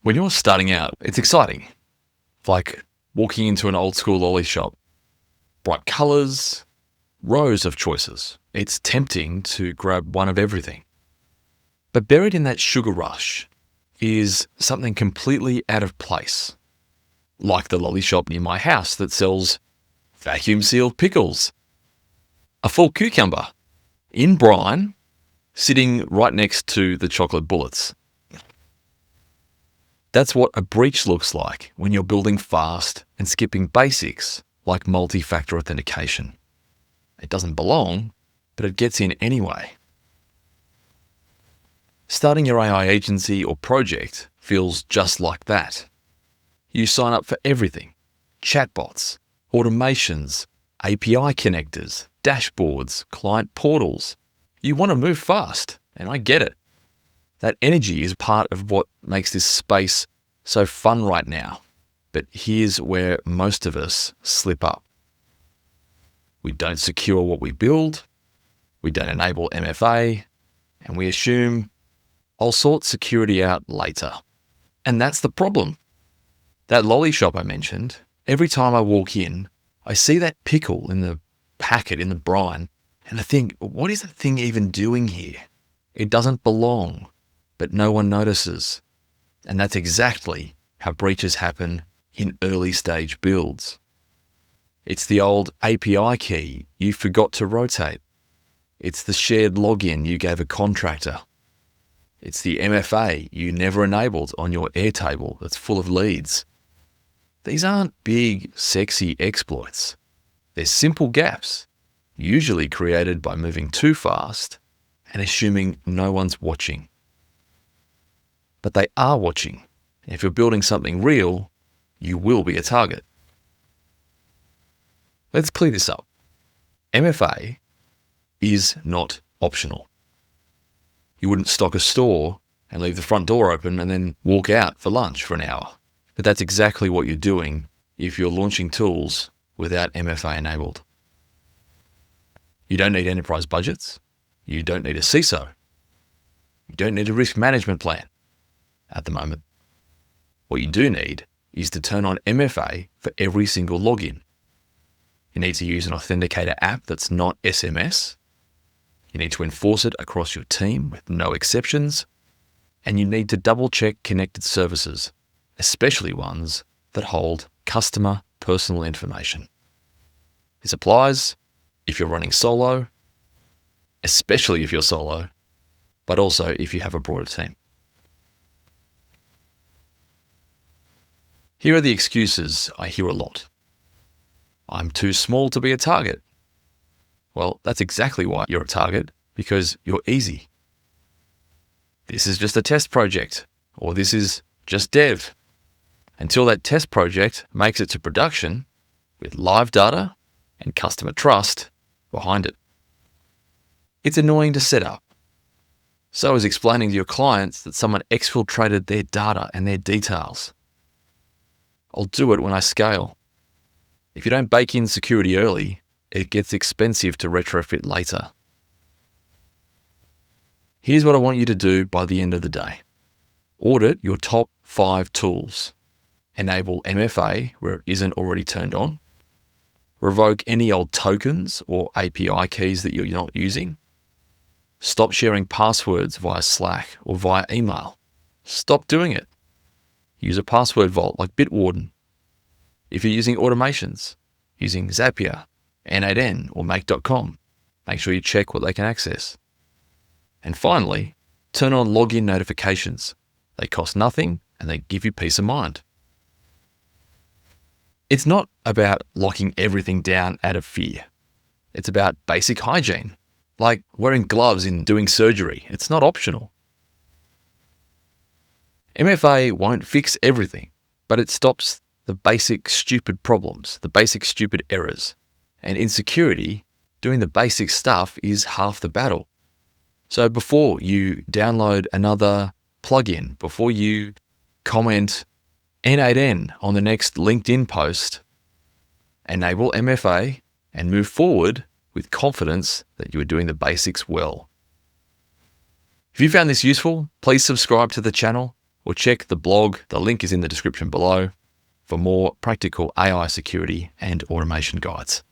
When you're starting out, it's exciting. Like walking into an old school lolly shop. Bright colors, rows of choices. It's tempting to grab one of everything. But buried in that sugar rush is something completely out of place. Like the lolly shop near my house that sells vacuum-sealed pickles. A full cucumber in brine sitting right next to the chocolate bullets. That's what a breach looks like when you're building fast and skipping basics like multi-factor authentication. It doesn't belong, but it gets in anyway. Starting your AI agency or project feels just like that. You sign up for everything: chatbots, automations, API connectors, dashboards, client portals. You want to move fast, and I get it. That energy is part of what makes this space so fun right now. But here's where most of us slip up. We don't secure what we build, we don't enable MFA, and we assume I'll sort security out later. And that's the problem. That lolly shop I mentioned, every time I walk in, I see that pickle in the packet in the brine, and I think, what is that thing even doing here? It doesn't belong, but no one notices. And that's exactly how breaches happen in early stage builds. It's the old API key you forgot to rotate. It's the shared login you gave a contractor. It's the MFA you never enabled on your Airtable that's full of leads. These aren't big, sexy exploits. They're simple gaps, usually created by moving too fast and assuming no one's watching. But they are watching. If you're building something real, you will be a target. Let's clear this up. MFA is not optional. You wouldn't stock a store and leave the front door open and then walk out for lunch for an hour. But that's exactly what you're doing if you're launching tools without MFA enabled. You don't need enterprise budgets. You don't need a CISO. You don't need a risk management plan at the moment. What you do need is to turn on MFA for every single login. You need to use an authenticator app that's not SMS. You need to enforce it across your team with no exceptions. And you need to double check connected services, especially ones that hold customer personal information. This applies if you're running solo, especially if you're solo, but also if you have a broader team. Here are the excuses I hear a lot. I'm too small to be a target. Well, that's exactly why you're a target, because you're easy. This is just a test project, or this is just dev. Until that test project makes it to production with live data and customer trust behind it. It's annoying to set up. So is explaining to your clients that someone exfiltrated their data and their details. I'll do it when I scale. If you don't bake in security early, it gets expensive to retrofit later. Here's what I want you to do by the end of the day. Audit your top 5 tools. Enable MFA where it isn't already turned on. Revoke any old tokens or API keys that you're not using. Stop sharing passwords via Slack or via email. Stop doing it. Use a password vault like Bitwarden. If you're using automations, using Zapier, N8N, or Make.com, make sure you check what they can access. And finally, turn on login notifications. They cost nothing and they give you peace of mind. It's not about locking everything down out of fear. It's about basic hygiene, like wearing gloves in doing surgery. It's not optional. MFA won't fix everything, but it stops the basic stupid problems, the basic stupid errors. And in security, doing the basic stuff is half the battle. So before you download another plugin, before you comment N8N on the next LinkedIn post, enable MFA and move forward with confidence that you are doing the basics well. If you found this useful, please subscribe to the channel. or check the blog, the link is in the description below, for more practical AI security and automation guides.